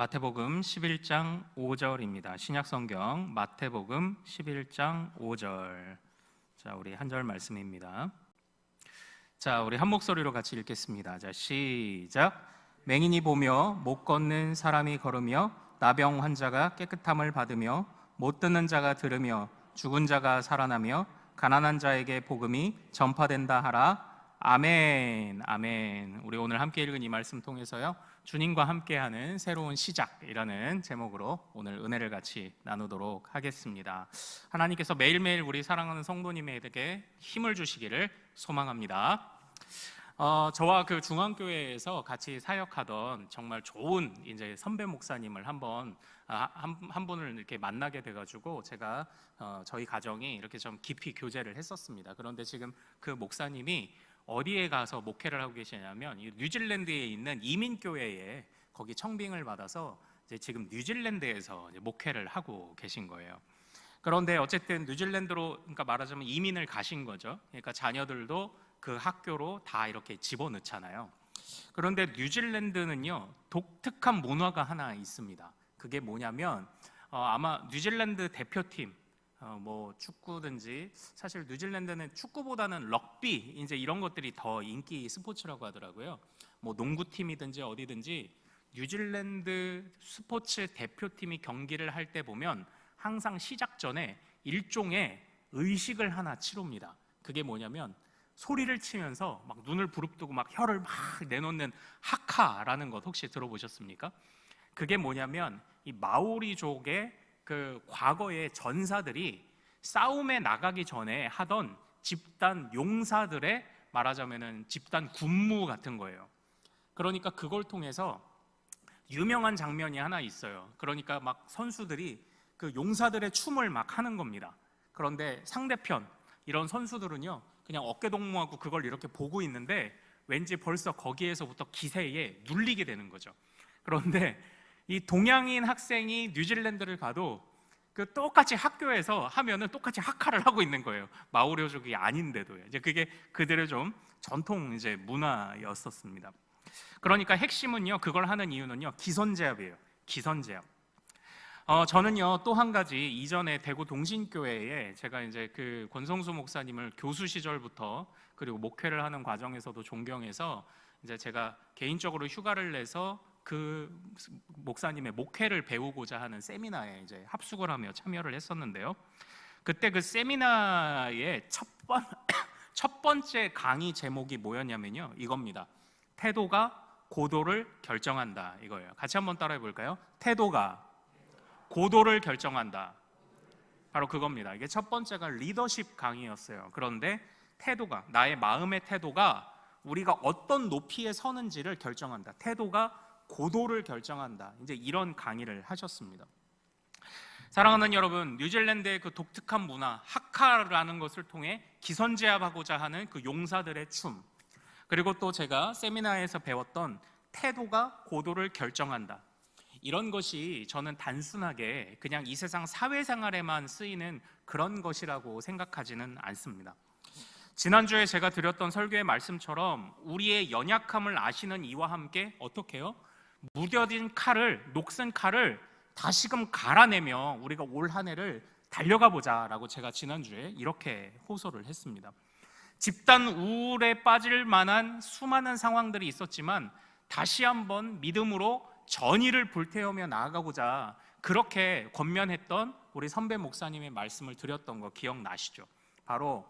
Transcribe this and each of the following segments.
마태복음 11장 5절입니다. 신약성경 마태복음 11장 5절. 자, 우리 한 절 말씀입니다. 자, 우리 한 목소리로 같이 읽겠습니다. 자, 시작. 맹인이 보며 못 걷는 사람이 걸으며 나병 환자가 깨끗함을 받으며 못 듣는 자가 들으며 죽은 자가 살아나며 가난한 자에게 복음이 전파된다 하라. 아멘. 아멘. 우리 오늘 함께 읽은 이 말씀 통해서요, 주님과 함께하는 새로운 시작이라는 제목으로 오늘 은혜를 같이 나누도록 하겠습니다. 하나님께서 매일매일 우리 사랑하는 성도님에게 힘을 주시기를 소망합니다. 저와 그 중앙교회에서 같이 사역하던 정말 좋은 이제 선배 목사님을 한 분을 이렇게 만나게 돼가지고 제가 저희 가정이 이렇게 좀 깊이 교제를 했었습니다. 그런데 지금 그 목사님이 어디에 가서 목회를 하고 계시냐면 뉴질랜드에 있는 이민교회에 거기 청빙을 받아서 이제 지금 뉴질랜드에서 이제 목회를 하고 계신 거예요. 그런데 어쨌든 뉴질랜드로, 그러니까 말하자면 이민을 가신 거죠. 그러니까 자녀들도 그 학교로 다 이렇게 집어넣잖아요. 그런데 뉴질랜드는요, 독특한 문화가 하나 있습니다. 그게 뭐냐면 아마 뉴질랜드 대표팀, 뭐 축구든지, 사실 뉴질랜드는 축구보다는 럭비 이제 이런 것들이 더 인기 스포츠라고 하더라고요. 뭐 농구팀이든지 어디든지 뉴질랜드 스포츠 대표팀이 경기를 할 때 보면 항상 시작 전에 일종의 의식을 하나 치릅니다. 그게 뭐냐면 소리를 치면서 막 눈을 부릅뜨고 막 혀를 막 내놓는 하카라는 것 혹시 들어보셨습니까? 그게 뭐냐면 이 마오리족의 그 과거의 전사들이 싸움에 나가기 전에 하던 집단 용사들의 말하자면은 집단 군무 같은 거예요. 그러니까 그걸 통해서 유명한 장면이 하나 있어요. 그러니까 막 선수들이 그 용사들의 춤을 막 하는 겁니다. 그런데 상대편 이런 선수들은요, 그냥 어깨 동무하고 그걸 이렇게 보고 있는데 왠지 벌써 거기에서부터 기세에 눌리게 되는 거죠. 그런데 이 동양인 학생이 뉴질랜드를 가도 그 똑같이 학교에서 하면은 똑같이 하카를 하고 있는 거예요. 마오리족이 아닌데도요. 이제 그게 그들의 좀 전통 이제 문화였었습니다. 그러니까 핵심은요, 그걸 하는 이유는요, 기선제압이에요. 기선제압. 저는요, 또 한 가지, 이전에 대구 동신교회에 제가 이제 그 권성수 목사님을 교수 시절부터 그리고 목회를 하는 과정에서도 존경해서 이제 제가 개인적으로 휴가를 내서 그 목사님의 목회를 배우고자 하는 세미나에 이제 합숙을 하며 참여를 했었는데요. 그때 그 세미나의 첫 번째 강의 제목이 뭐였냐면요, 이겁니다. 태도가 고도를 결정한다, 이거예요. 같이 한번 따라해 볼까요? 태도가 고도를 결정한다. 바로 그겁니다. 이게 첫 번째가 리더십 강의였어요. 그런데 태도가, 나의 마음의 태도가 우리가 어떤 높이에 서는지를 결정한다. 태도가 고도를 결정한다. 이제 이런 강의를 하셨습니다. 사랑하는 여러분, 뉴질랜드의 그 독특한 문화, 하카라는 것을 통해 기선제압하고자 하는 그 용사들의 춤, 그리고 또 제가 세미나에서 배웠던 태도가 고도를 결정한다, 이런 것이 저는 단순하게 그냥 이 세상 사회생활에만 쓰이는 그런 것이라고 생각하지는 않습니다. 지난주에 제가 드렸던 설교의 말씀처럼 우리의 연약함을 아시는 이와 함께 어떻게 해요? 무뎌진 칼을, 녹슨 칼을 다시금 갈아내며 우리가 올 한 해를 달려가 보자라고 제가 지난주에 이렇게 호소를 했습니다. 집단 우울에 빠질 만한 수많은 상황들이 있었지만 다시 한번 믿음으로 전의를 불태우며 나아가고자 그렇게 권면했던 우리 선배 목사님의 말씀을 드렸던 거 기억나시죠? 바로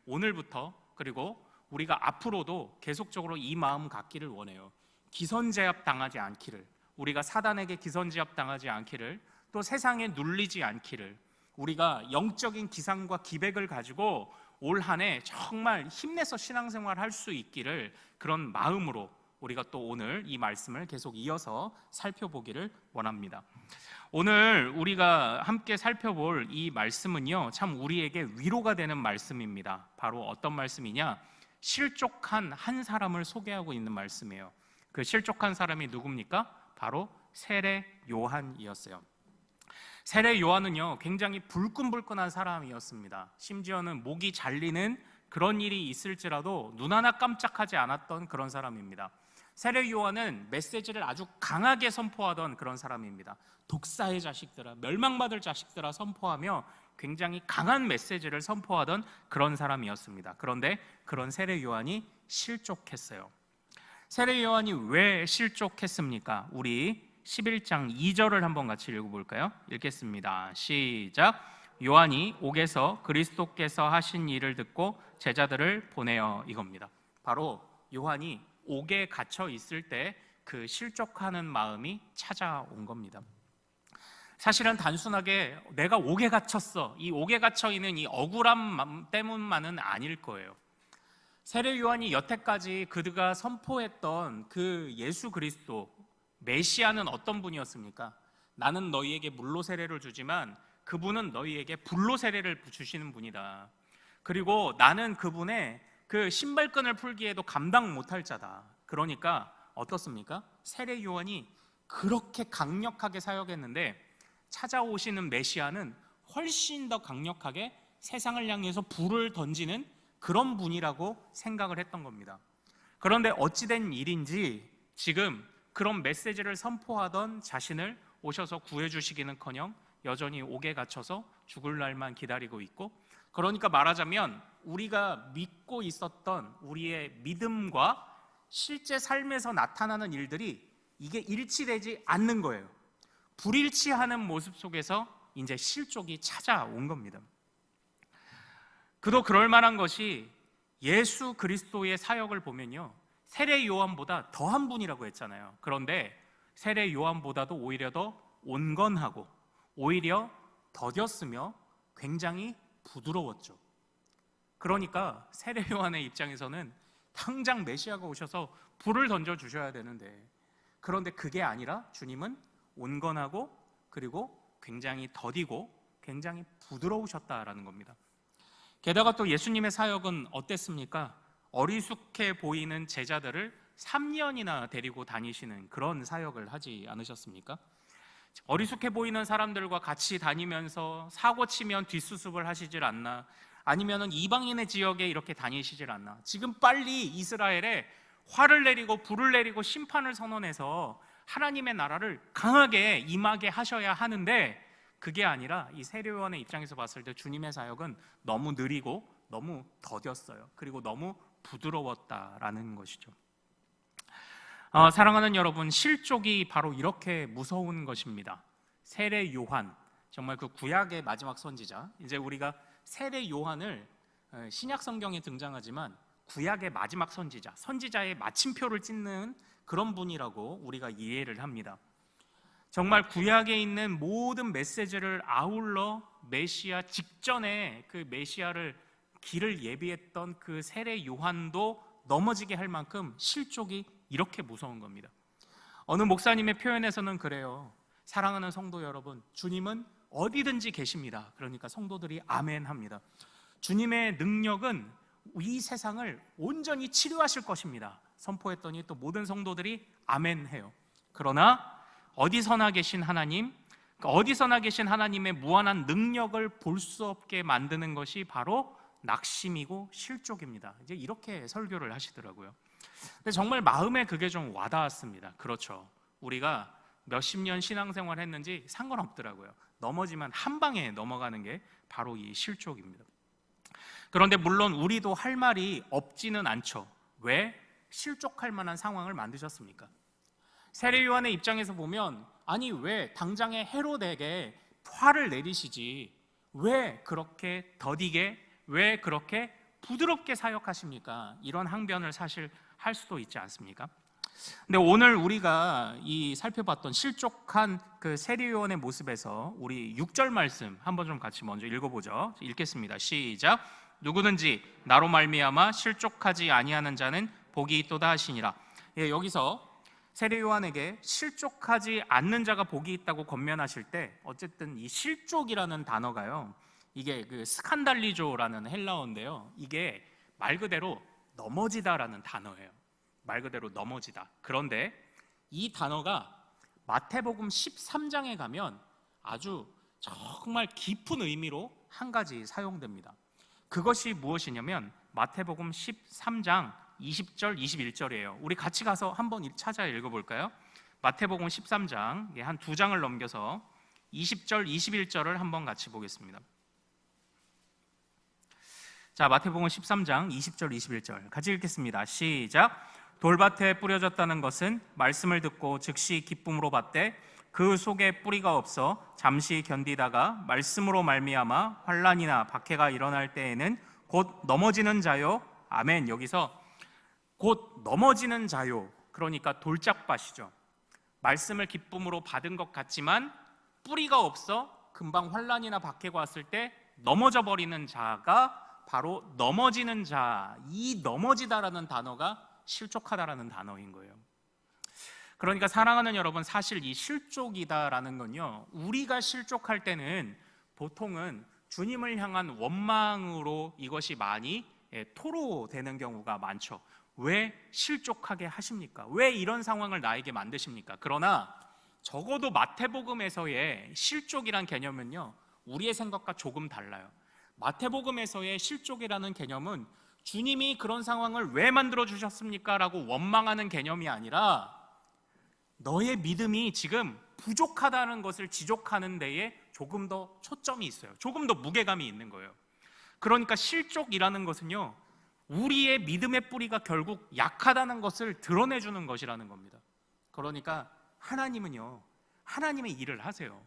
오늘부터 그리고 우리가 앞으로도 계속적으로 이 마음 갖기를 원해요. 기선제압 당하지 않기를, 우리가 사단에게 기선제압 당하지 않기를, 또 세상에 눌리지 않기를, 우리가 영적인 기상과 기백을 가지고 올 한 해 정말 힘내서 신앙생활 할 수 있기를, 그런 마음으로 우리가 또 오늘 이 말씀을 계속 이어서 살펴보기를 원합니다. 오늘 우리가 함께 살펴볼 이 말씀은요, 참 우리에게 위로가 되는 말씀입니다. 바로 어떤 말씀이냐? 실족한 한 사람을 소개하고 있는 말씀이에요. 그 실족한 사람이 누굽니까? 바로 세례 요한이었어요. 세례 요한은요, 굉장히 불끈불끈한 사람이었습니다. 심지어는 목이 잘리는 그런 일이 있을지라도 눈 하나 깜짝하지 않았던 그런 사람입니다. 세례 요한은 메시지를 아주 강하게 선포하던 그런 사람입니다. 독사의 자식들아, 멸망받을 자식들아 선포하며 굉장히 강한 메시지를 선포하던 그런 사람이었습니다. 그런데 그런 세례 요한이 실족했어요. 세례 요한이 왜 실족했습니까? 우리 11장 2절을 한번 같이 읽어볼까요? 읽겠습니다. 시작. 요한이 옥에서 그리스도께서 하신 일을 듣고 제자들을 보내어, 이겁니다. 바로 요한이 옥에 갇혀 있을 때 그 실족하는 마음이 찾아온 겁니다. 사실은 단순하게 내가 옥에 갇혔어, 이 옥에 갇혀 있는 이 억울함 때문만은 아닐 거예요. 세례 요한이 여태까지 그가 선포했던 그 예수 그리스도 메시아는 어떤 분이었습니까? 나는 너희에게 물로 세례를 주지만 그분은 너희에게 불로 세례를 주시는 분이다. 그리고 나는 그분의 그 신발끈을 풀기에도 감당 못할 자다. 그러니까 어떻습니까? 세례 요한이 그렇게 강력하게 사역했는데 찾아오시는 메시아는 훨씬 더 강력하게 세상을 향해서 불을 던지는 그런 분이라고 생각을 했던 겁니다. 그런데 어찌된 일인지 지금 그런 메시지를 선포하던 자신을 오셔서 구해주시기는커녕 여전히 옥에 갇혀서 죽을 날만 기다리고 있고, 그러니까 말하자면 우리가 믿고 있었던 우리의 믿음과 실제 삶에서 나타나는 일들이 이게 일치되지 않는 거예요. 불일치하는 모습 속에서 이제 실족이 찾아온 겁니다. 그도 그럴 만한 것이 예수 그리스도의 사역을 보면요, 세례 요한보다 더한 분이라고 했잖아요. 그런데 세례 요한보다도 오히려 더 온건하고 오히려 더뎠으며 굉장히 부드러웠죠. 그러니까 세례 요한의 입장에서는 당장 메시아가 오셔서 불을 던져주셔야 되는데, 그런데 그게 아니라 주님은 온건하고 그리고 굉장히 더디고 굉장히 부드러우셨다라는 겁니다. 게다가 또 예수님의 사역은 어땠습니까? 어리숙해 보이는 제자들을 3년이나 데리고 다니시는 그런 사역을 하지 않으셨습니까? 어리숙해 보이는 사람들과 같이 다니면서 사고 치면 뒷수습을 하시질 않나, 아니면은 이방인의 지역에 이렇게 다니시질 않나. 지금 빨리 이스라엘에 화를 내리고 불을 내리고 심판을 선언해서 하나님의 나라를 강하게 임하게 하셔야 하는데, 그게 아니라 이 세례 요한의 입장에서 봤을 때 주님의 사역은 너무 느리고 너무 더뎠어요. 그리고 너무 부드러웠다라는 것이죠. 사랑하는 여러분, 실족이 바로 이렇게 무서운 것입니다. 세례 요한, 정말 그 구약의 마지막 선지자. 이제 우리가 세례 요한을 신약 성경에 등장하지만 구약의 마지막 선지자, 선지자의 마침표를 찍는 그런 분이라고 우리가 이해를 합니다. 정말 구약에 있는 모든 메시지를 아울러 메시아 직전에 그 메시아를 길을 예비했던 그 세례 요한도 넘어지게 할 만큼 실족이 이렇게 무서운 겁니다. 어느 목사님의 표현에서는 그래요. 사랑하는 성도 여러분, 주님은 어디든지 계십니다. 그러니까 성도들이 아멘 합니다. 주님의 능력은 이 세상을 온전히 치료하실 것입니다. 선포했더니 또 모든 성도들이 아멘 해요. 그러나 어디서나 계신 하나님, 어디서나 계신 하나님의 무한한 능력을 볼 수 없게 만드는 것이 바로 낙심이고 실족입니다. 이제 이렇게 설교를 하시더라고요. 근데 정말 마음에 그게 좀 와닿았습니다. 그렇죠. 우리가 몇십 년 신앙생활 했는지 상관없더라고요. 넘어지면 한 방에 넘어가는 게 바로 이 실족입니다. 그런데 물론 우리도 할 말이 없지는 않죠. 왜? 실족할 만한 상황을 만드셨습니까? 세례 요한의 입장에서 보면, 아니 왜 당장에 헤롯에게 화를 내리시지 왜 그렇게 더디게, 왜 그렇게 부드럽게 사역하십니까? 이런 항변을 사실 할 수도 있지 않습니까? 근데 오늘 우리가 이 살펴봤던 실족한 그 세례 요한의 모습에서 우리 6절 말씀 한번 좀 같이 먼저 읽어보죠. 읽겠습니다. 시작. 누구든지 나로 말미암아 실족하지 아니하는 자는 복이 있도다 하시니라. 예, 여기서 세례 요한에게 실족하지 않는 자가 복이 있다고 권면하실 때, 어쨌든 이 실족이라는 단어가요, 이게 그 스칸달리조라는 헬라어인데요, 이게 말 그대로 넘어지다라는 단어예요. 말 그대로 넘어지다. 그런데 이 단어가 마태복음 13장에 가면 아주 정말 깊은 의미로 한 가지 사용됩니다. 그것이 무엇이냐면 마태복음 13장 20절, 21절이에요. 우리 같이 가서 한번 찾아 읽어볼까요? 마태복음 13장, 한 두 장을 넘겨서 20절, 21절을 한번 같이 보겠습니다. 자, 마태복음 13장 20절, 21절 같이 읽겠습니다. 시작. 돌밭에 뿌려졌다는 것은 말씀을 듣고 즉시 기쁨으로 받되 그 속에 뿌리가 없어 잠시 견디다가 말씀으로 말미암아 환난이나 박해가 일어날 때에는 곧 넘어지는 자요. 아멘. 여기서 곧 넘어지는 자요, 그러니까 돌짝밭이죠. 말씀을 기쁨으로 받은 것 같지만 뿌리가 없어 금방 환난이나 박해가 왔을 때 넘어져 버리는 자가 바로 넘어지는 자. 이 넘어지다라는 단어가 실족하다라는 단어인 거예요. 그러니까 사랑하는 여러분, 사실 이 실족이다라는 건요, 우리가 실족할 때는 보통은 주님을 향한 원망으로 이것이 많이 토로되는 경우가 많죠. 왜 실족하게 하십니까? 왜 이런 상황을 나에게 만드십니까? 그러나 적어도 마태복음에서의 실족이란 개념은요, 우리의 생각과 조금 달라요. 마태복음에서의 실족이라는 개념은 주님이 그런 상황을 왜 만들어 주셨습니까? 라고 원망하는 개념이 아니라 너의 믿음이 지금 부족하다는 것을 지적하는 데에 조금 더 초점이 있어요. 조금 더 무게감이 있는 거예요. 그러니까 실족이라는 것은요, 우리의 믿음의 뿌리가 결국 약하다는 것을 드러내주는 것이라는 겁니다. 그러니까 하나님은요, 하나님의 일을 하세요.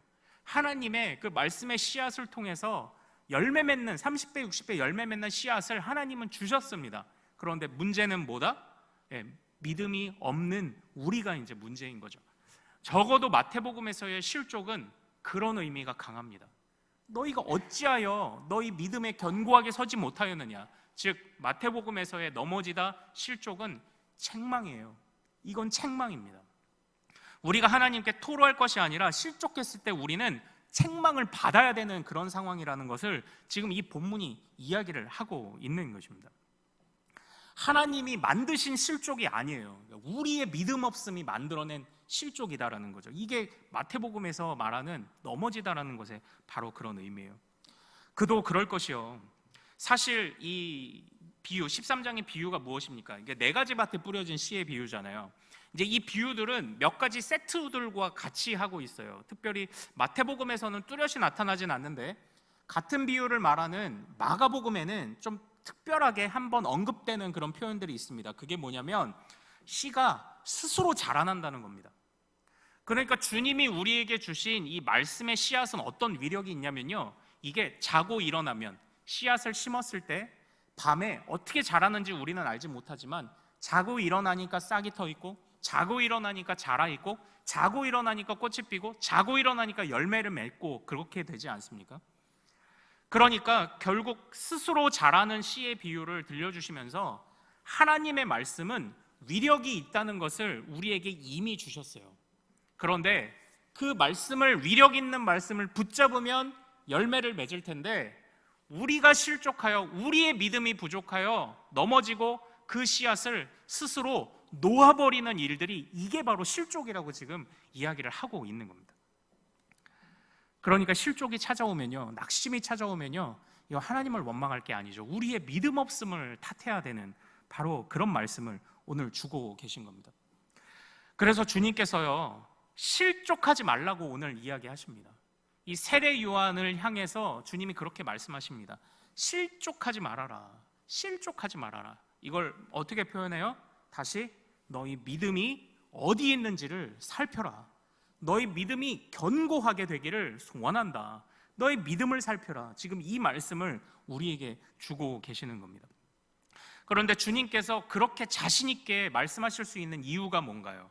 하나님의 그 말씀의 씨앗을 통해서 열매 맺는 30배, 60배 열매 맺는 씨앗을 하나님은 주셨습니다. 그런데 문제는 뭐다? 믿음이 없는 우리가 이제 문제인 거죠. 적어도 마태복음에서의 실족은 그런 의미가 강합니다. 너희가 어찌하여 너희 믿음에 견고하게 서지 못하였느냐. 즉 마태복음에서의 넘어지다, 실족은 책망이에요. 이건 책망입니다. 우리가 하나님께 토로할 것이 아니라 실족했을 때 우리는 책망을 받아야 되는 그런 상황이라는 것을 지금 이 본문이 이야기를 하고 있는 것입니다. 하나님이 만드신 실족이 아니에요. 우리의 믿음 없음이 만들어낸 실족이다라는 거죠. 이게 마태복음에서 말하는 넘어지다라는 것의 바로 그런 의미예요. 그도 그럴 것이요. 사실 이 비유, 13장의 비유가 무엇입니까? 이게 네 가지 밭에 뿌려진 씨의 비유잖아요. 이제 이 비유들은 몇 가지 세트들과 같이 하고 있어요. 특별히 마태복음에서는 뚜렷이 나타나진 않는데 같은 비유를 말하는 마가복음에는 좀 특별하게 한번 언급되는 그런 표현들이 있습니다. 그게 뭐냐면 씨가 스스로 자라난다는 겁니다. 그러니까 주님이 우리에게 주신 이 말씀의 씨앗은 어떤 위력이 있냐면요, 이게 자고 일어나면 씨앗을 심었을 때 밤에 어떻게 자라는지 우리는 알지 못하지만 자고 일어나니까 싹이 터 있고, 자고 일어나니까 자라 있고, 자고 일어나니까 꽃이 피고, 자고 일어나니까 열매를 맺고, 그렇게 되지 않습니까? 그러니까 결국 스스로 자라는 씨의 비유를 들려주시면서 하나님의 말씀은 위력이 있다는 것을 우리에게 이미 주셨어요. 그런데 그 말씀을, 위력 있는 말씀을 붙잡으면 열매를 맺을 텐데 우리가 실족하여, 우리의 믿음이 부족하여 넘어지고 그 씨앗을 스스로 놓아버리는 일들이, 이게 바로 실족이라고 지금 이야기를 하고 있는 겁니다. 그러니까 실족이 찾아오면요, 낙심이 찾아오면요, 이거 하나님을 원망할 게 아니죠. 우리의 믿음 없음을 탓해야 되는 바로 그런 말씀을 오늘 주고 계신 겁니다. 그래서 주님께서요, 실족하지 말라고 오늘 이야기하십니다. 이 세례 요한을 향해서 주님이 그렇게 말씀하십니다. 실족하지 말아라. 실족하지 말아라. 이걸 어떻게 표현해요? 다시, 너희 믿음이 어디 있는지를 살펴라. 너희 믿음이 견고하게 되기를 소원한다. 너희 믿음을 살펴라. 지금 이 말씀을 우리에게 주고 계시는 겁니다. 그런데 주님께서 그렇게 자신 있게 말씀하실 수 있는 이유가 뭔가요?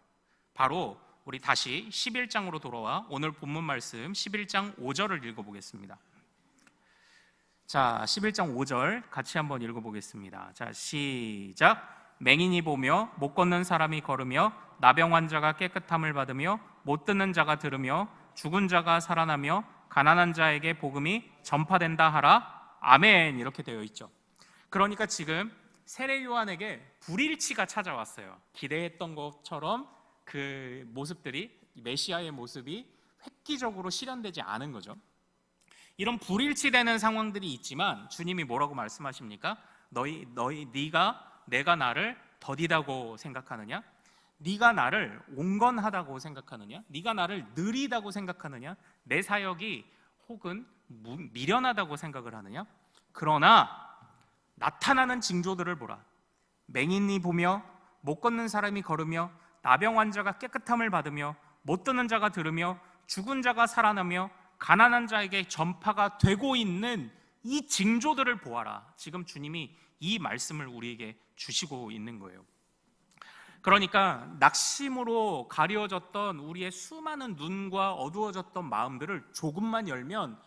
바로 우리 다시 11장으로 돌아와 오늘 본문 말씀 11장 5절을 읽어보겠습니다. 자, 11장 5절 같이 한번 읽어보겠습니다. 자, 시작. 맹인이 보며 못 걷는 사람이 걸으며 나병 환자가 깨끗함을 받으며 못 듣는 자가 들으며 죽은 자가 살아나며 가난한 자에게 복음이 전파된다 하라. 아멘. 이렇게 되어 있죠. 그러니까 지금 세례 요한에게 불일치가 찾아왔어요. 기대했던 것처럼 그 모습들이, 메시아의 모습이 획기적으로 실현되지 않은 거죠. 이런 불일치되는 상황들이 있지만 주님이 뭐라고 말씀하십니까? 네가 내가 나를 더디다고 생각하느냐? 네가 나를 온건하다고 생각하느냐? 네가 나를 느리다고 생각하느냐? 내 사역이 혹은 미련하다고 생각을 하느냐? 그러나 나타나는 징조들을 보라. 맹인이 보며 못 걷는 사람이 걸으며 나병 환자가 깨끗함을 받으며 못 듣는 자가 들으며 죽은 자가 살아나며 가난한 자에게 전파가 되고 있는 이 징조들을 보아라. 지금 주님이 이 말씀을 우리에게 주시고 있는 거예요. 그러니까 낙심으로 가려졌던 우리의 수많은 눈과 어두워졌던 마음들을 조금만 열면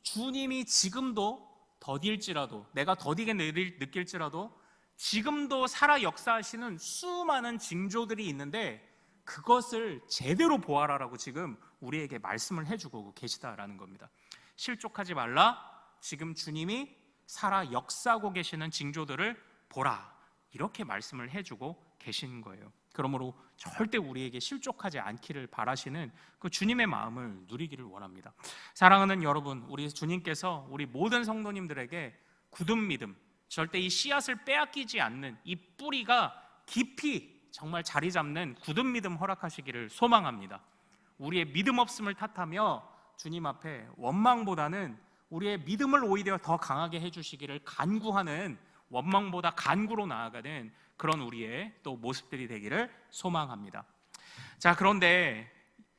주님이 지금도 더딜지라도, 내가 더디게 느낄지라도 지금도 살아 역사하시는 수많은 징조들이 있는데 그것을 제대로 보아라라고 지금 우리에게 말씀을 해주고 계시다라는 겁니다. 실족하지 말라. 지금 주님이 살아 역사하고 계시는 징조들을 보라, 이렇게 말씀을 해주고 계신 거예요. 그러므로 절대 우리에게 실족하지 않기를 바라시는 그 주님의 마음을 누리기를 원합니다. 사랑하는 여러분, 우리 주님께서 우리 모든 성도님들에게 굳은 믿음, 절대 이 씨앗을 빼앗기지 않는 이 뿌리가 깊이 정말 자리 잡는 굳은 믿음 허락하시기를 소망합니다. 우리의 믿음 없음을 탓하며 주님 앞에 원망보다는 우리의 믿음을 오히려 더 강하게 해주시기를 간구하는, 원망보다 간구로 나아가는 그런 우리의 또 모습들이 되기를 소망합니다. 자, 그런데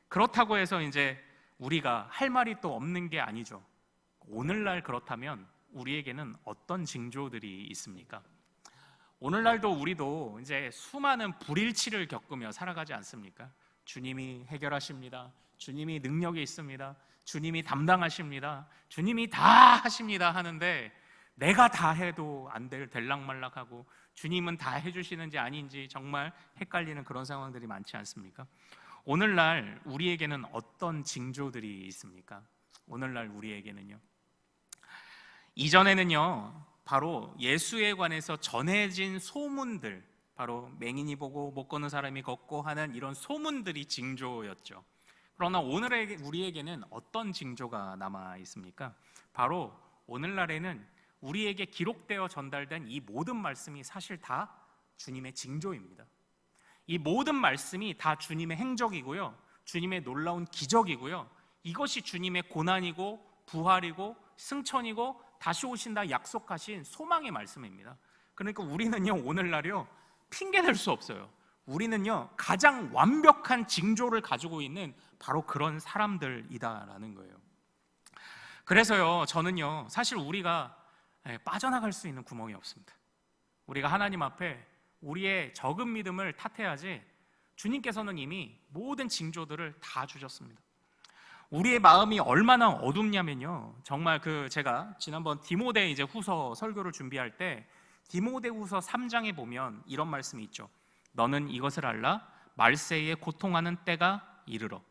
그렇다고 해서 이제 우리가 할 말이 또 없는 게 아니죠. 오늘날 그렇다면 우리에게는 어떤 징조들이 있습니까? 오늘날도 우리도 이제 수많은 불일치를 겪으며 살아가지 않습니까? 주님이 해결하십니다. 주님이 능력이 있습니다. 주님이 담당하십니다. 주님이 다 하십니다 하는데 내가 다 해도 안 될락말락하고 주님은 다 해주시는지 아닌지 정말 헷갈리는 그런 상황들이 많지 않습니까? 오늘날 우리에게는 어떤 징조들이 있습니까? 오늘날 우리에게는요, 이전에는요 바로 예수에 관해서 전해진 소문들, 바로 맹인이 보고 못 걷는 사람이 걷고 하는 이런 소문들이 징조였죠. 그러나 오늘의 우리에게는 어떤 징조가 남아 있습니까? 바로 오늘날에는 우리에게 기록되어 전달된 이 모든 말씀이 사실 다 주님의 징조입니다. 이 모든 말씀이 다 주님의 행적이고요, 주님의 놀라운 기적이고요, 이것이 주님의 고난이고 부활이고 승천이고 다시 오신다 약속하신 소망의 말씀입니다. 그러니까 우리는요 오늘날요 핑계댈 수 없어요. 우리는요 가장 완벽한 징조를 가지고 있는 바로 그런 사람들이다라는 거예요. 그래서요 저는요 사실 우리가 빠져나갈 수 있는 구멍이 없습니다. 우리가 하나님 앞에 우리의 적은 믿음을 탓해야지 주님께서는 이미 모든 징조들을 다 주셨습니다. 우리의 마음이 얼마나 어둡냐면요, 정말 제가 지난번 디모데 이제 후서 설교를 준비할 때 디모데 후서 3장에 보면 이런 말씀이 있죠. 너는 이것을 알라. 말세에 고통하는 때가 이르러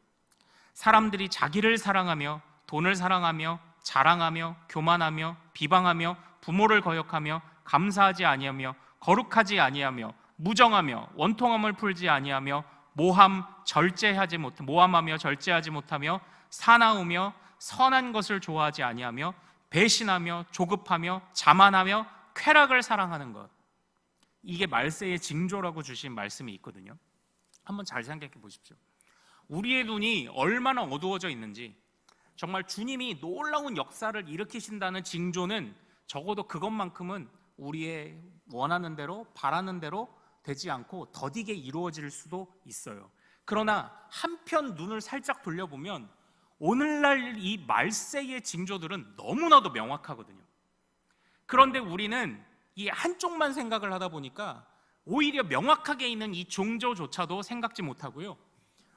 사람들이 자기를 사랑하며 돈을 사랑하며 자랑하며 교만하며 비방하며 부모를 거역하며 감사하지 아니하며 거룩하지 아니하며 무정하며 원통함을 풀지 아니하며 모함하며 절제하지 못하며 사나우며 선한 것을 좋아하지 아니하며 배신하며 조급하며 자만하며 쾌락을 사랑하는 것, 이게 말세의 징조라고 주신 말씀이 있거든요. 한번 잘 생각해 보십시오. 우리의 눈이 얼마나 어두워져 있는지, 정말 주님이 놀라운 역사를 일으키신다는 징조는 적어도 그것만큼은 우리의 원하는 대로 바라는 대로 되지 않고 더디게 이루어질 수도 있어요. 그러나 한편 눈을 살짝 돌려보면 오늘날 이 말세의 징조들은 너무나도 명확하거든요. 그런데 우리는 이 한쪽만 생각을 하다 보니까 오히려 명확하게 있는 이 징조조차도 생각지 못하고요,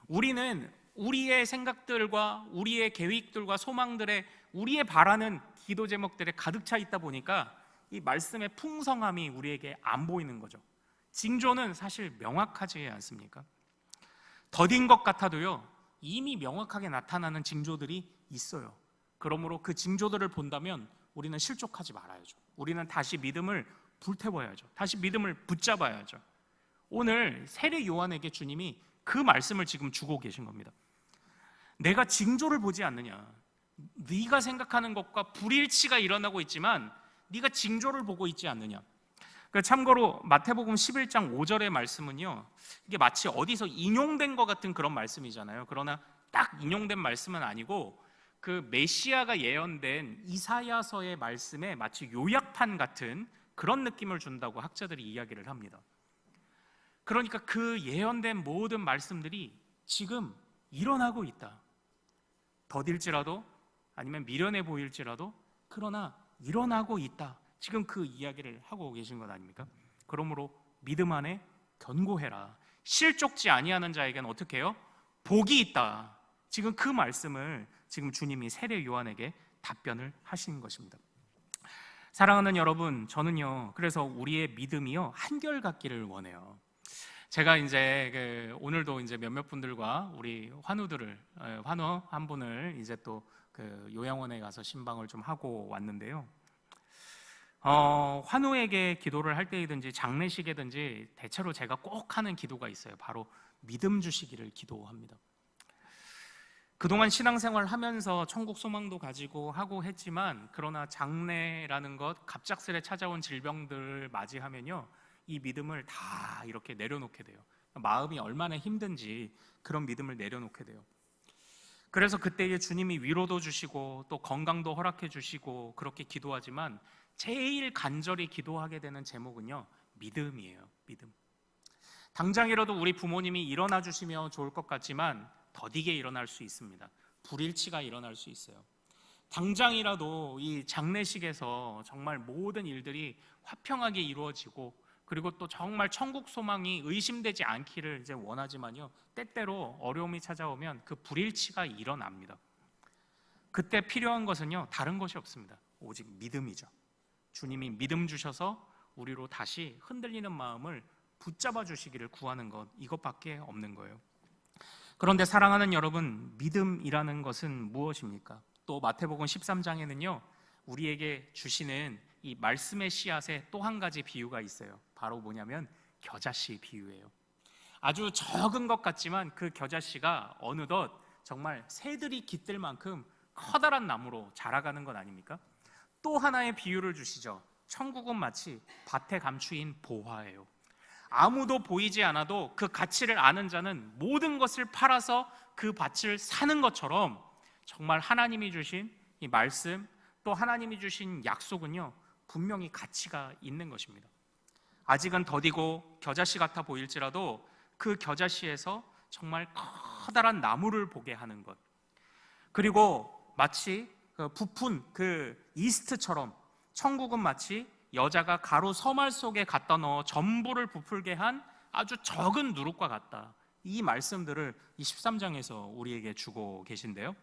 우리는 우리의 생각들과 우리의 계획들과 소망들에 우리의 바라는 기도 제목들에 가득 차 있다 보니까 이 말씀의 풍성함이 우리에게 안 보이는 거죠. 징조는 사실 명확하지 않습니까? 더딘 것 같아도요 이미 명확하게 나타나는 징조들이 있어요. 그러므로 그 징조들을 본다면 우리는 실족하지 말아야죠. 우리는 다시 믿음을 불태워야죠. 다시 믿음을 붙잡아야죠. 오늘 세례 요한에게 주님이 그 말씀을 지금 주고 계신 겁니다. 내가 징조를 보지 않느냐, 네가 생각하는 것과 불일치가 일어나고 있지만 네가 징조를 보고 있지 않느냐. 참고로 마태복음 11장 5절의 말씀은요, 이게 마치 어디서 인용된 것 같은 그런 말씀이잖아요. 그러나 딱 인용된 말씀은 아니고 그 메시아가 예언된 이사야서의 말씀에 마치 요약판 같은 그런 느낌을 준다고 학자들이 이야기를 합니다. 그러니까 그 예언된 모든 말씀들이 지금 일어나고 있다. 더딜지라도 아니면 미련해 보일지라도 그러나 일어나고 있다. 지금 그 이야기를 하고 계신 것 아닙니까? 그러므로 믿음 안에 견고해라. 실족지 아니하는 자에게는 어떻게 해요? 복이 있다. 지금 그 말씀을 지금 주님이 세례 요한에게 답변을 하시는 것입니다. 사랑하는 여러분, 저는요, 그래서 우리의 믿음이요, 한결같기를 원해요. 제가 이제 오늘도 이제 몇몇 분들과 우리 환우 한 분을 이제 또 그 요양원에 가서 신방을 좀 하고 왔는데요. 환우에게 기도를 할 때이든지 장례식이든지 대체로 제가 꼭 하는 기도가 있어요. 바로 믿음 주시기를 기도합니다. 그동안 신앙생활 하면서 천국 소망도 가지고 하고 했지만, 그러나 장례라는 것, 갑작스레 찾아온 질병들을 맞이하면요, 이 믿음을 다 이렇게 내려놓게 돼요. 마음이 얼마나 힘든지 그런 믿음을 내려놓게 돼요. 그래서 그때에 주님이 위로도 주시고 또 건강도 허락해 주시고 그렇게 기도하지만, 제일 간절히 기도하게 되는 제목은요, 믿음이에요. 믿음. 당장이라도 우리 부모님이 일어나 주시면 좋을 것 같지만 더디게 일어날 수 있습니다. 불일치가 일어날 수 있어요. 당장이라도 이 장례식에서 정말 모든 일들이 화평하게 이루어지고, 그리고 또 정말 천국 소망이 의심되지 않기를 이제 원하지만요, 때때로 어려움이 찾아오면 그 불일치가 일어납니다. 그때 필요한 것은요, 다른 것이 없습니다. 오직 믿음이죠. 주님이 믿음 주셔서 우리로 다시 흔들리는 마음을 붙잡아 주시기를 구하는 것, 이것밖에 없는 거예요. 그런데 사랑하는 여러분, 믿음이라는 것은 무엇입니까? 또 마태복음 13장에는요, 우리에게 주시는 이 말씀의 씨앗에 또 한 가지 비유가 있어요. 바로 뭐냐면 겨자씨 비유예요. 아주 적은 것 같지만 그 겨자씨가 어느덧 정말 새들이 깃들 만큼 커다란 나무로 자라가는 것 아닙니까? 또 하나의 비유를 주시죠. 천국은 마치 밭에 감추인 보화예요. 아무도 보이지 않아도 그 가치를 아는 자는 모든 것을 팔아서 그 밭을 사는 것처럼, 정말 하나님이 주신 이 말씀, 또 하나님이 주신 약속은요, 분명히 가치가 있는 것입니다. 아직은 더디고 겨자씨 같아 보일지라도 그 겨자씨에서 정말 커다란 나무를 보게 하는 것, 그리고 마치 부푼 그 이스트처럼 천국은 마치 여자가 가루 서말 속에 갖다 넣어 전부를 부풀게 한 아주 적은 누룩과 같다. 이 말씀들을 이 13장에서 우리에게 주고 계신데요,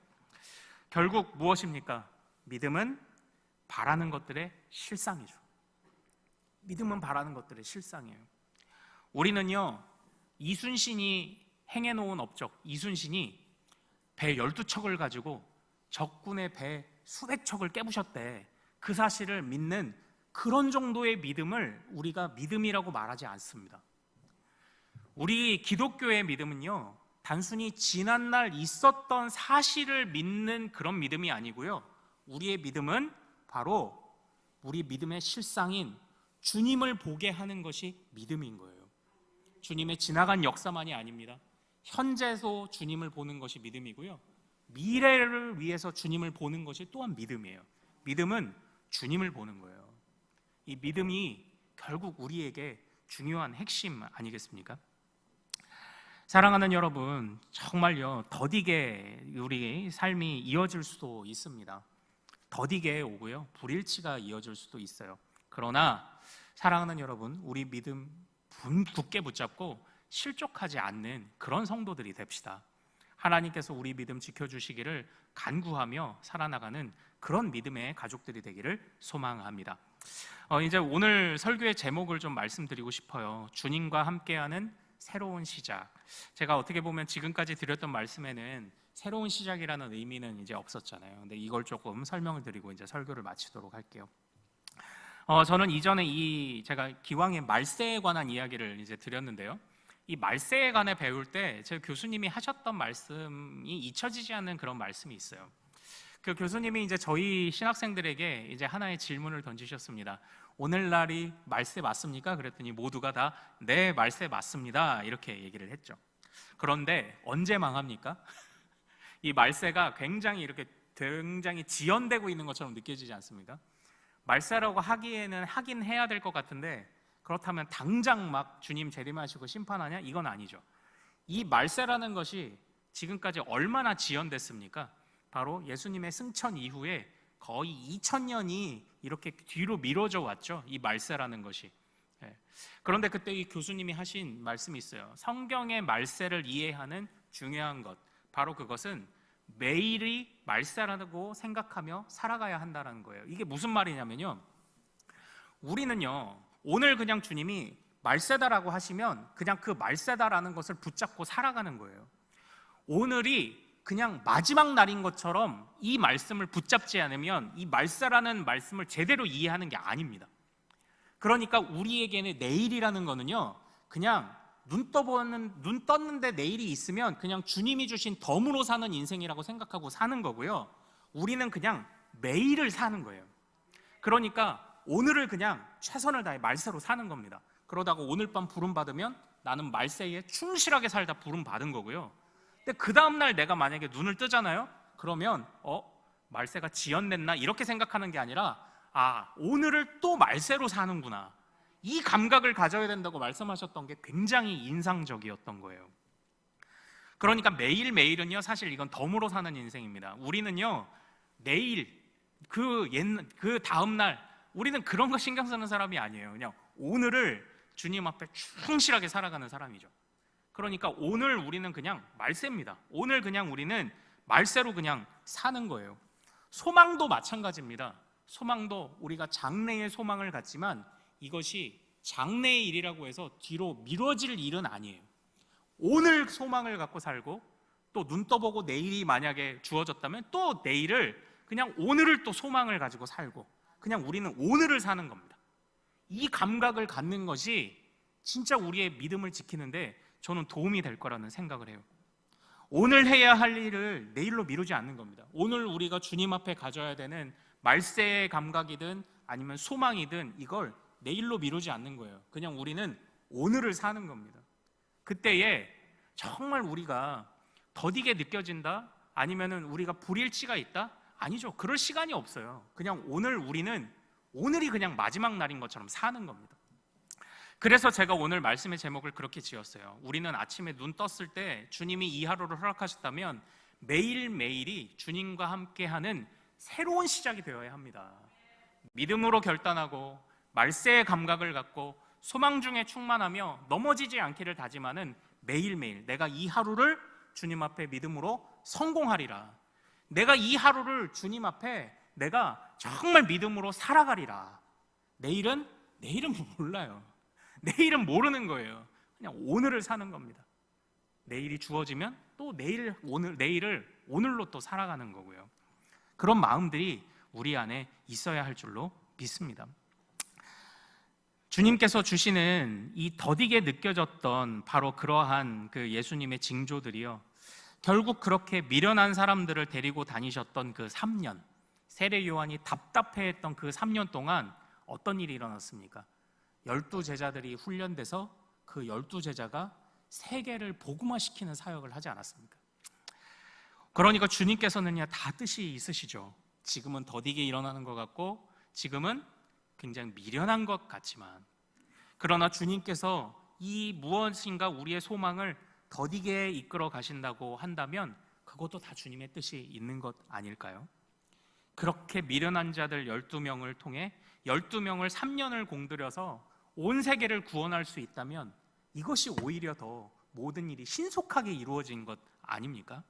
결국 무엇입니까? 믿음은 바라는 것들의 실상이죠. 믿음은 바라는 것들의 실상이에요. 우리는요, 이순신이 행해놓은 업적, 이순신이 배 12척을 가지고 적군의 배 수백 척을 깨부셨대. 그 사실을 믿는 그런 정도의 믿음을 우리가 믿음이라고 말하지 않습니다. 우리 기독교의 믿음은요, 단순히 지난날 있었던 사실을 믿는 그런 믿음이 아니고요, 우리의 믿음은 바로 우리 믿음의 실상인 주님을 보게 하는 것이 믿음인 거예요. 주님의 지나간 역사만이 아닙니다. 현재도 주님을 보는 것이 믿음이고요, 미래를 위해서 주님을 보는 것이 또한 믿음이에요. 믿음은 주님을 보는 거예요. 이 믿음이 결국 우리에게 중요한 핵심 아니겠습니까? 사랑하는 여러분, 정말요, 더디게 우리 삶이 이어질 수도 있습니다. 더디게 오고요, 불일치가 이어질 수도 있어요. 그러나 사랑하는 여러분, 우리 믿음 굳게 붙잡고 실족하지 않는 그런 성도들이 됩시다. 하나님께서 우리 믿음 지켜주시기를 간구하며 살아나가는 그런 믿음의 가족들이 되기를 소망합니다. 이제 오늘 설교의 제목을 좀 말씀드리고 싶어요. 주님과 함께하는 새로운 시작. 제가 어떻게 보면 지금까지 드렸던 말씀에는 새로운 시작이라는 의미는 이제 없었잖아요. 근데 이걸 조금 설명을 드리고 이제 설교를 마치도록 할게요. 저는 이전에 제가 기왕의 말세에 관한 이야기를 이제 드렸는데요, 이 말세에 관해 배울 때 제 교수님이 하셨던 말씀이 잊혀지지 않는 그런 말씀이 있어요. 그 교수님이 이제 저희 신학생들에게 이제 하나의 질문을 던지셨습니다. 오늘날이 말세 맞습니까? 그랬더니 모두가 다 네, 말세 맞습니다. 이렇게 얘기를 했죠. 그런데 언제 망합니까? 이 말세가 굉장히 지연되고 있는 것처럼 느껴지지 않습니까? 말세라고 하기에는 하긴 해야 될 것 같은데, 그렇다면 당장 막 주님 재림하시고 심판하냐? 이건 아니죠. 이 말세라는 것이 지금까지 얼마나 지연됐습니까? 바로 예수님의 승천 이후에 거의 2000년이 이렇게 뒤로 미뤄져 왔죠. 이 말세라는 것이. 그런데 그때 이 교수님이 하신 말씀이 있어요. 성경의 말세를 이해하는 중요한 것, 바로 그것은 매일이 말세라고 생각하며 살아가야 한다는 거예요. 이게 무슨 말이냐면요, 우리는요 오늘 그냥 주님이 말세다라고 하시면 그냥 그 말세다라는 것을 붙잡고 살아가는 거예요. 오늘이 그냥 마지막 날인 것처럼 이 말씀을 붙잡지 않으면 이 말세라는 말씀을 제대로 이해하는 게 아닙니다. 그러니까 우리에게는 내일이라는 거는요, 그냥 눈 떴는데 내일이 있으면 그냥 주님이 주신 덤으로 사는 인생이라고 생각하고 사는 거고요. 우리는 그냥 매일을 사는 거예요. 그러니까 오늘을 그냥 최선을 다해 말세로 사는 겁니다. 그러다가 오늘 밤 부름 받으면 나는 말세에 충실하게 살다 부름 받은 거고요. 근데 그 다음날 내가 만약에 눈을 뜨잖아요. 그러면 말세가 지연됐나 이렇게 생각하는 게 아니라 오늘을 또 말세로 사는구나, 이 감각을 가져야 된다고 말씀하셨던 게 굉장히 인상적이었던 거예요. 그러니까 매일매일은요 사실 이건 덤으로 사는 인생입니다. 우리는요 내일 그 다음날 우리는 그런 거 신경 쓰는 사람이 아니에요. 그냥 오늘을 주님 앞에 충실하게 살아가는 사람이죠. 그러니까 오늘 우리는 그냥 말세입니다. 오늘 그냥 우리는 말세로 그냥 사는 거예요. 소망도 마찬가지입니다. 소망도 우리가 장래의 소망을 갖지만 이것이 장래의 일이라고 해서 뒤로 미뤄질 일은 아니에요. 오늘 소망을 갖고 살고 또 눈 떠보고 내일이 만약에 주어졌다면 또 내일을 그냥 오늘을 또 소망을 가지고 살고 그냥 우리는 오늘을 사는 겁니다. 이 감각을 갖는 것이 진짜 우리의 믿음을 지키는데 저는 도움이 될 거라는 생각을 해요. 오늘 해야 할 일을 내일로 미루지 않는 겁니다. 오늘 우리가 주님 앞에 가져야 되는 말세의 감각이든 아니면 소망이든 이걸 내일로 미루지 않는 거예요. 그냥 우리는 오늘을 사는 겁니다. 그때에 정말 우리가 더디게 느껴진다? 아니면은 우리가 불일치가 있다? 아니죠. 그럴 시간이 없어요. 그냥 오늘이 그냥 마지막 날인 것처럼 사는 겁니다. 그래서 제가 오늘 말씀의 제목을 그렇게 지었어요. 우리는 아침에 눈 떴을 때 주님이 이 하루를 허락하셨다면 매일매일이 주님과 함께하는 새로운 시작이 되어야 합니다. 믿음으로 결단하고 말세의 감각을 갖고 소망 중에 충만하며 넘어지지 않기를 다짐하는 매일매일 내가 이 하루를 주님 앞에 믿음으로 성공하리라. 내가 이 하루를 주님 앞에 내가 정말 믿음으로 살아가리라. 내일은 몰라요. 내일은 모르는 거예요. 그냥 오늘을 사는 겁니다. 내일이 주어지면 또 내일을 오늘로 또 살아가는 거고요. 그런 마음들이 우리 안에 있어야 할 줄로 믿습니다. 주님께서 주시는 이 더디게 느껴졌던 바로 그러한 그 예수님의 징조들이요, 결국 그렇게 미련한 사람들을 데리고 다니셨던 그 3년, 세례 요한이 답답해했던 그 3년 동안 어떤 일이 일어났습니까? 12제자들이 훈련돼서 그 12제자가 세계를 복음화시키는 사역을 하지 않았습니까? 그러니까 주님께서는요 다 뜻이 있으시죠. 지금은 더디게 일어나는 것 같고 지금은 굉장히 미련한 것 같지만, 그러나 주님께서 이 무엇인가 우리의 소망을 더디게 이끌어 가신다고 한다면 그것도 다 주님의 뜻이 있는 것 아닐까요? 그렇게 미련한 자들 12명을 통해 12명을 3년을 공들여서 온 세계를 구원할 수 있다면 이것이 오히려 더 모든 일이 신속하게 이루어진 것 아닙니까?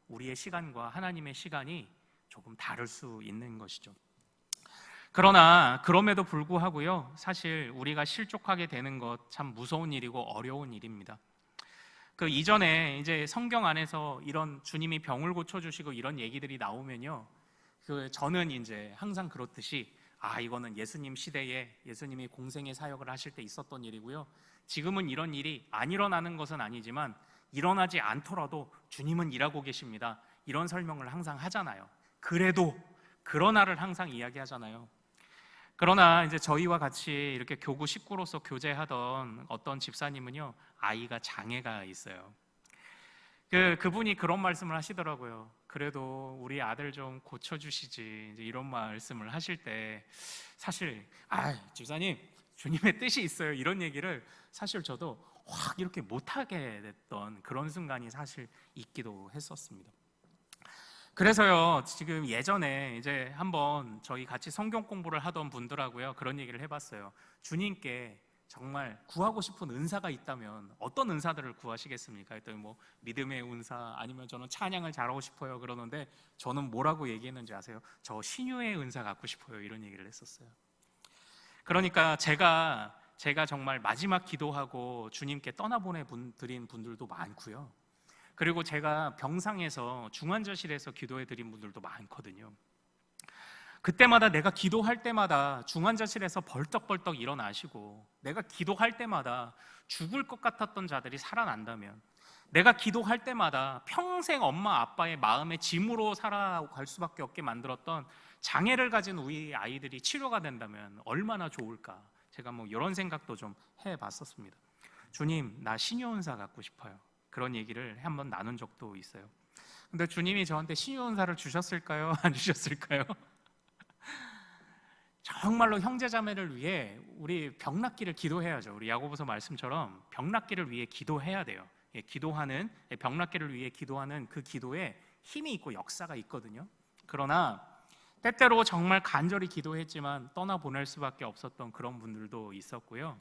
우리의 시간과 하나님의 시간이 조금 다를 수 있는 것이죠. 그러나 그럼에도 불구하고요, 사실 우리가 실족하게 되는 것 참 무서운 일이고 어려운 일입니다. 그 이전에 이제 성경 안에서 이런 주님이 병을 고쳐주시고 이런 얘기들이 나오면요, 저는 이제 항상 그렇듯이 이거는 예수님 시대에 예수님이 공생의 사역을 하실 때 있었던 일이고요, 지금은 이런 일이 안 일어나는 것은 아니지만 일어나지 않더라도 주님은 일하고 계십니다, 이런 설명을 항상 하잖아요. 그래도, 그러나를 항상 이야기하잖아요. 그러나 이제 저희와 같이 이렇게 교구 식구로서 교제하던 어떤 집사님은요, 아이가 장애가 있어요. 그분이 그런 말씀을 하시더라고요. 그래도 우리 아들 좀 고쳐주시지, 이제 이런 말씀을 하실 때 사실 집사님 주님의 뜻이 있어요, 이런 얘기를 사실 저도 확 이렇게 못하게 됐던 그런 순간이 사실 있기도 했었습니다. 그래서요, 지금 예전에 이제 한번 저희 같이 성경 공부를 하던 분들하고요, 그런 얘기를 해봤어요. 주님께 정말 구하고 싶은 은사가 있다면 어떤 은사들을 구하시겠습니까? 했더니 뭐 믿음의 은사, 아니면 저는 찬양을 잘하고 싶어요 그러는데, 저는 뭐라고 얘기했는지 아세요? 저 신유의 은사 갖고 싶어요, 이런 얘기를 했었어요. 그러니까 제가 정말 마지막 기도하고 주님께 떠나보내 드린 분들도 많고요, 그리고 제가 병상에서 중환자실에서 기도해 드린 분들도 많거든요. 그때마다 내가 기도할 때마다 중환자실에서 벌떡벌떡 일어나시고, 내가 기도할 때마다 죽을 것 같았던 자들이 살아난다면, 내가 기도할 때마다 평생 엄마 아빠의 마음의 짐으로 살아갈 수밖에 없게 만들었던 장애를 가진 우리 아이들이 치료가 된다면 얼마나 좋을까, 제가 뭐 이런 생각도 좀 해봤었습니다. 주님, 나 신유은사 갖고 싶어요, 그런 얘기를 한번 나눈 적도 있어요. 근데 주님이 저한테 신유은사를 주셨을까요? 안 주셨을까요? 정말로 형제자매를 위해 우리 병낫기를 기도해야죠. 우리 야고보서 말씀처럼 병낫기를 위해 기도해야 돼요. 기도하는, 병낫기를 위해 기도하는 그 기도에 힘이 있고 역사가 있거든요. 그러나 때때로 정말 간절히 기도했지만 떠나보낼 수밖에 없었던 그런 분들도 있었고요.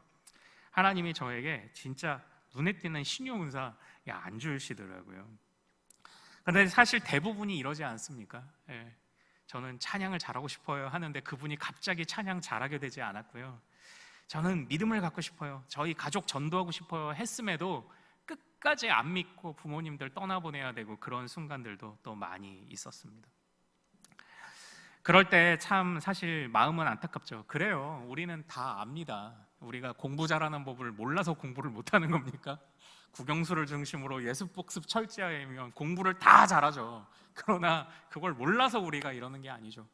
하나님이 저에게 진짜 눈에 띄는 신유은사 안 주시더라고요. 그런데 사실 대부분이 이러지 않습니까? 저는 찬양을 잘하고 싶어요 하는데 그분이 갑자기 찬양 잘하게 되지 않았고요. 저는 믿음을 갖고 싶어요, 저희 가족 전도하고 싶어요 했음에도 끝까지 안 믿고 부모님들 떠나보내야 되고, 그런 순간들도 또 많이 있었습니다. 그럴 때 참 사실 마음은 안타깝죠. 그래요, 우리는 다 압니다. 우리가 공부 잘하는 법을 몰라서 공부를 못하는 겁니까? 국영수를 중심으로 예습복습 철저하면 공부를 다 잘하죠. 그러나 그걸 몰라서 우리가 이러는 게 아니죠.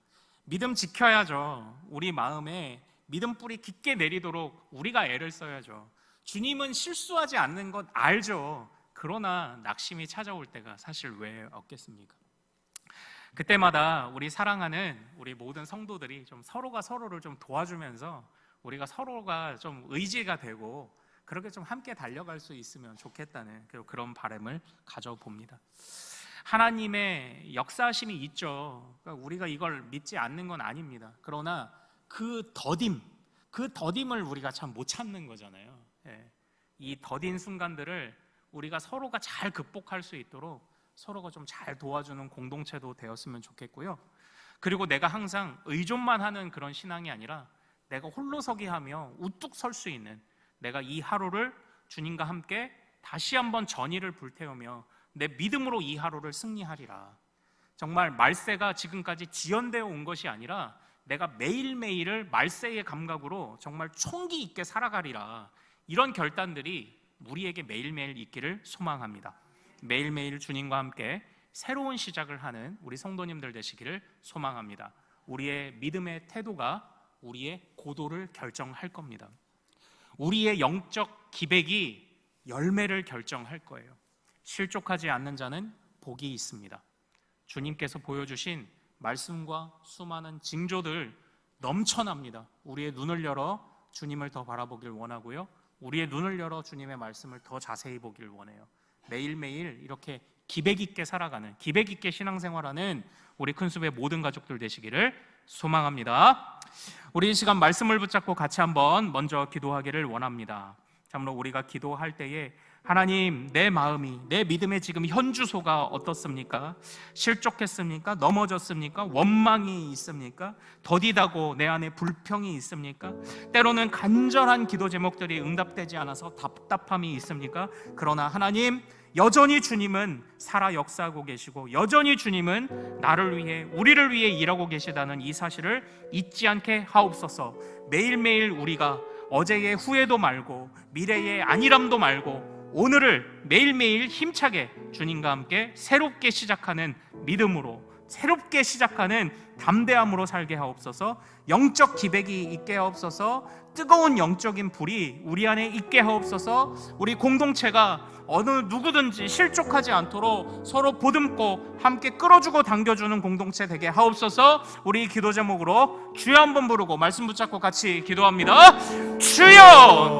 믿음 지켜야죠. 우리 마음에 믿음 뿌리 깊게 내리도록 우리가 애를 써야죠. 주님은 실수하지 않는 것 알죠. 그러나 낙심이 찾아올 때가 사실 왜 없겠습니까? 그때마다 우리 사랑하는 우리 모든 성도들이 좀 서로가 서로를 좀 도와주면서 우리가 서로가 좀 의지가 되고 그렇게 좀 함께 달려갈 수 있으면 좋겠다는 그런 바람을 가져봅니다. 하나님의 역사하심이 있죠. 그러니까 우리가 이걸 믿지 않는 건 아닙니다. 그러나 그 더딤을 우리가 참 못 참는 거잖아요. 이 더딘 순간들을 우리가 서로가 잘 극복할 수 있도록 서로가 좀 잘 도와주는 공동체도 되었으면 좋겠고요. 그리고 내가 항상 의존만 하는 그런 신앙이 아니라 내가 홀로서기 하며 우뚝 설 수 있는, 내가 이 하루를 주님과 함께 다시 한번 전의를 불태우며 내 믿음으로 이 하루를 승리하리라. 정말 말세가 지금까지 지연되어 온 것이 아니라 내가 매일매일을 말세의 감각으로 정말 총기 있게 살아가리라. 이런 결단들이 우리에게 매일매일 있기를 소망합니다. 매일매일 주님과 함께 새로운 시작을 하는 우리 성도님들 되시기를 소망합니다. 우리의 믿음의 태도가 우리의 고도를 결정할 겁니다. 우리의 영적 기백이 열매를 결정할 거예요. 실족하지 않는 자는 복이 있습니다. 주님께서 보여주신 말씀과 수많은 징조들 넘쳐납니다. 우리의 눈을 열어 주님을 더 바라보길 원하고요, 우리의 눈을 열어 주님의 말씀을 더 자세히 보길 원해요. 매일매일 이렇게 기백 있게 살아가는, 기백 있게 신앙생활하는 우리 큰숲의 모든 가족들 되시기를 소망합니다. 우리 이 시간 말씀을 붙잡고 같이 한번 먼저 기도하기를 원합니다. 참으로 우리가 기도할 때에 하나님, 내 마음이, 내 믿음의 지금 현주소가 어떻습니까? 실족했습니까? 넘어졌습니까? 원망이 있습니까? 더디다고 내 안에 불평이 있습니까? 때로는 간절한 기도 제목들이 응답되지 않아서 답답함이 있습니까? 그러나 하나님, 여전히 주님은 살아 역사하고 계시고 여전히 주님은 나를 위해, 우리를 위해 일하고 계시다는 이 사실을 잊지 않게 하옵소서. 매일매일 우리가 어제의 후회도 말고 미래의 안일함도 말고 오늘을 매일매일 힘차게 주님과 함께 새롭게 시작하는 믿음으로 새롭게 시작하는 담대함으로 살게 하옵소서. 영적 기백이 있게 하옵소서. 뜨거운 영적인 불이 우리 안에 있게 하옵소서. 우리 공동체가 어느 누구든지 실족하지 않도록 서로 보듬고 함께 끌어주고 당겨주는 공동체 되게 하옵소서. 우리 기도 제목으로 주여 한번 부르고 말씀 붙잡고 같이 기도합니다. 주여!